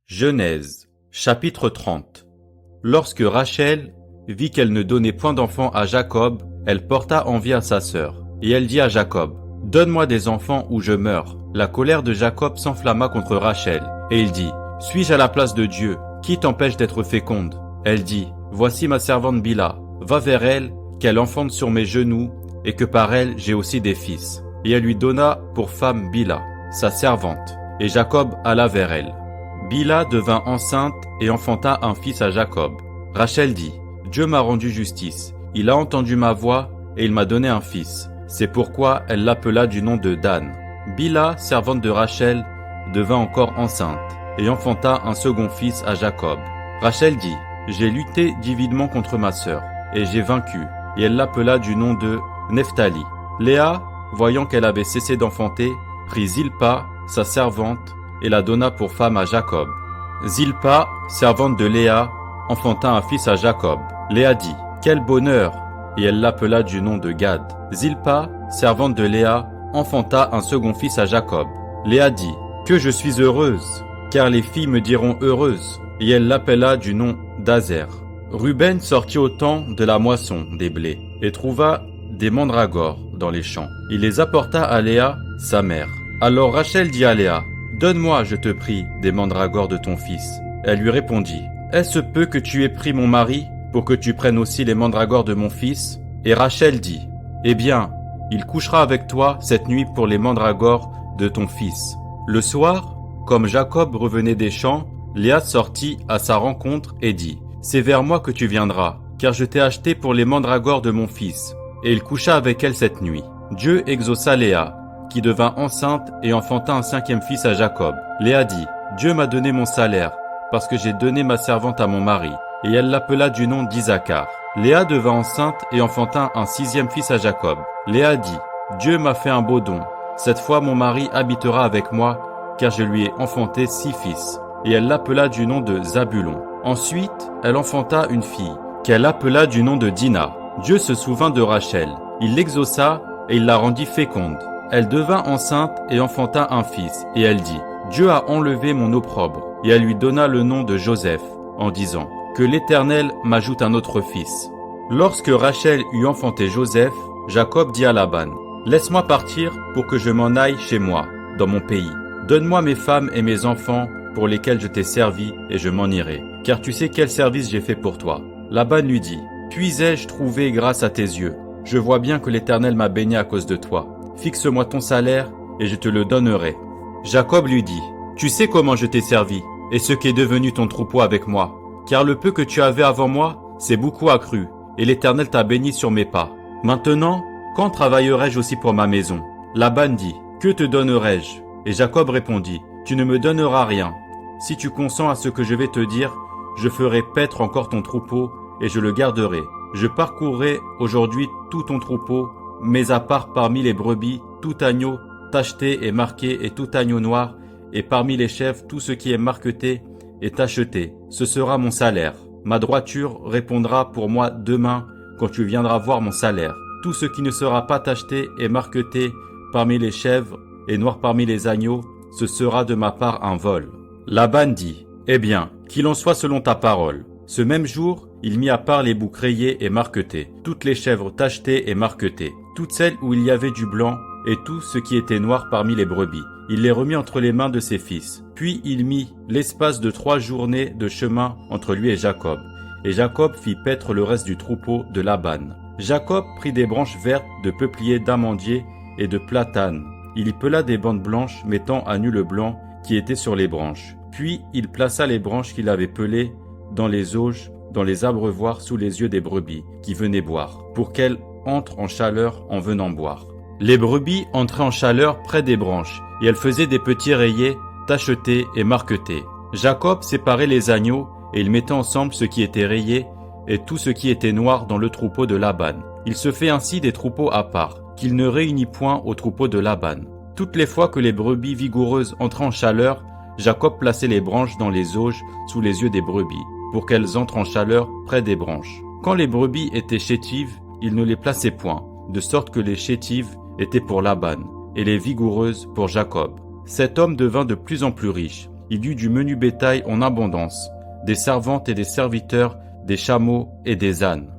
Genèse, chapitre 30. Lorsque Rachel vit qu'elle ne donnait point d'enfants à Jacob, elle porta envie à sa sœur. Et elle dit à Jacob, « Donne-moi des enfants ou je meurs. » La colère de Jacob s'enflamma contre Rachel. Et il dit, « Suis-je à la place de Dieu? Qui t'empêche d'être féconde ?» Elle dit, « Voici ma servante Bila. Va vers elle, qu'elle enfante sur mes genoux, et que par elle j'ai aussi des fils. » Et elle lui donna pour femme Bila, sa servante. Et Jacob alla vers elle. Bila devint enceinte et enfanta un fils à Jacob. Rachel dit, « Dieu m'a rendu justice. Il a entendu ma voix et il m'a donné un fils. » C'est pourquoi elle l'appela du nom de Dan. Bila, servante de Rachel, devint encore enceinte et enfanta un second fils à Jacob. Rachel dit, « J'ai lutté divinement contre ma sœur et j'ai vaincu. » Et elle l'appela du nom de Nephtali. Léa, voyant qu'elle avait cessé d'enfanter, prit Zilpa, sa servante, et la donna pour femme à Jacob. Zilpa, servante de Léa, enfanta un fils à Jacob. Léa dit, « Quel bonheur !» Et elle l'appela du nom de Gad. Zilpa, servante de Léa, enfanta un second fils à Jacob. Léa dit, « Que je suis heureuse, car les filles me diront heureuse. » Et elle l'appela du nom d'Azer. Ruben sortit au temps de la moisson des blés, et trouva des mandragores dans les champs. Il les apporta à Léa, sa mère. Alors Rachel dit à Léa, « Donne-moi, je te prie, des mandragores de ton fils. » Elle lui répondit, « Est-ce peu que tu aies pris mon mari, pour que tu prennes aussi les mandragores de mon fils ?» Et Rachel dit, « Eh bien, il couchera avec toi cette nuit pour les mandragores de ton fils. » Le soir, comme Jacob revenait des champs, Léa sortit à sa rencontre et dit, « C'est vers moi que tu viendras, car je t'ai acheté pour les mandragores de mon fils. » Et il coucha avec elle cette nuit. Dieu exauça Léa, qui devint enceinte et enfanta un cinquième fils à Jacob. Léa dit, « Dieu m'a donné mon salaire, parce que j'ai donné ma servante à mon mari. » Et elle l'appela du nom d'Isaacar. Léa devint enceinte et enfanta un sixième fils à Jacob. Léa dit, « Dieu m'a fait un beau don. Cette fois mon mari habitera avec moi, car je lui ai enfanté 6 fils. » Et elle l'appela du nom de Zabulon. Ensuite, elle enfanta une fille, qu'elle appela du nom de Dina. Dieu se souvint de Rachel. Il l'exauça et il la rendit féconde. Elle devint enceinte et enfanta un fils. Et elle dit, « Dieu a enlevé mon opprobre. » Et elle lui donna le nom de Joseph, en disant, « Que l'Éternel m'ajoute un autre fils. » Lorsque Rachel eut enfanté Joseph, Jacob dit à Laban, « Laisse-moi partir pour que je m'en aille chez moi, dans mon pays. Donne-moi mes femmes et mes enfants pour lesquels je t'ai servi et je m'en irai. Car tu sais quel service j'ai fait pour toi. » Laban lui dit, « Puis ai-je trouvé grâce à tes yeux? Je vois bien que l'Éternel m'a béni à cause de toi. Fixe-moi ton salaire et je te le donnerai. » Jacob lui dit, « Tu sais comment je t'ai servi et ce qu'est devenu ton troupeau avec moi. Car le peu que tu avais avant moi, c'est beaucoup accru, et l'Éternel t'a béni sur mes pas. Maintenant, quand travaillerai-je aussi pour ma maison? » Laban dit, « Que te donnerai-je? » Et Jacob répondit, « Tu ne me donneras rien. Si tu consens à ce que je vais te dire, je ferai paître encore ton troupeau, et je le garderai. Je parcourrai aujourd'hui tout ton troupeau, mais à part parmi les brebis, tout agneau tacheté et marqué, et tout agneau noir, et parmi les chèvres, tout ce qui est marqueté et tacheté. Ce sera mon salaire. Ma droiture répondra pour moi demain, quand tu viendras voir mon salaire. Tout ce qui ne sera pas tacheté et marqueté parmi les chèvres, et noir parmi les agneaux, ce sera de ma part un vol. » Laban dit, « Eh bien, qu'il en soit selon ta parole. » Ce même jour, il mit à part les boucs rayés et marquetés, toutes les chèvres tachetées et marquetées, toutes celles où il y avait du blanc, et tout ce qui était noir parmi les brebis. Il les remit entre les mains de ses fils. Puis il mit l'espace de 3 journées de chemin entre lui et Jacob. Et Jacob fit paître le reste du troupeau de Laban. Jacob prit des branches vertes de peuplier, d'amandier et de platane. Il y pela des bandes blanches, mettant à nu le blanc qui était sur les branches. Puis il plaça les branches qu'il avait pelées dans les auges, dans les abreuvoirs sous les yeux des brebis qui venaient boire, pour qu'elles entrent en chaleur en venant boire. Les brebis entraient en chaleur près des branches, et elles faisaient des petits rayés, tachetés et marquetés. Jacob séparait les agneaux, et il mettait ensemble ce qui était rayé et tout ce qui était noir dans le troupeau de Laban. Il se fait ainsi des troupeaux à part, qu'il ne réunit point au troupeau de Laban. Toutes les fois que les brebis vigoureuses entraient en chaleur, Jacob plaçait les branches dans les auges sous les yeux des brebis, pour qu'elles entrent en chaleur près des branches. Quand les brebis étaient chétives, il ne les plaçait point, de sorte que les chétives étaient pour Laban, et les vigoureuses pour Jacob. Cet homme devint de plus en plus riche. il eut du menu bétail en abondance, des servantes et des serviteurs, des chameaux et des ânes.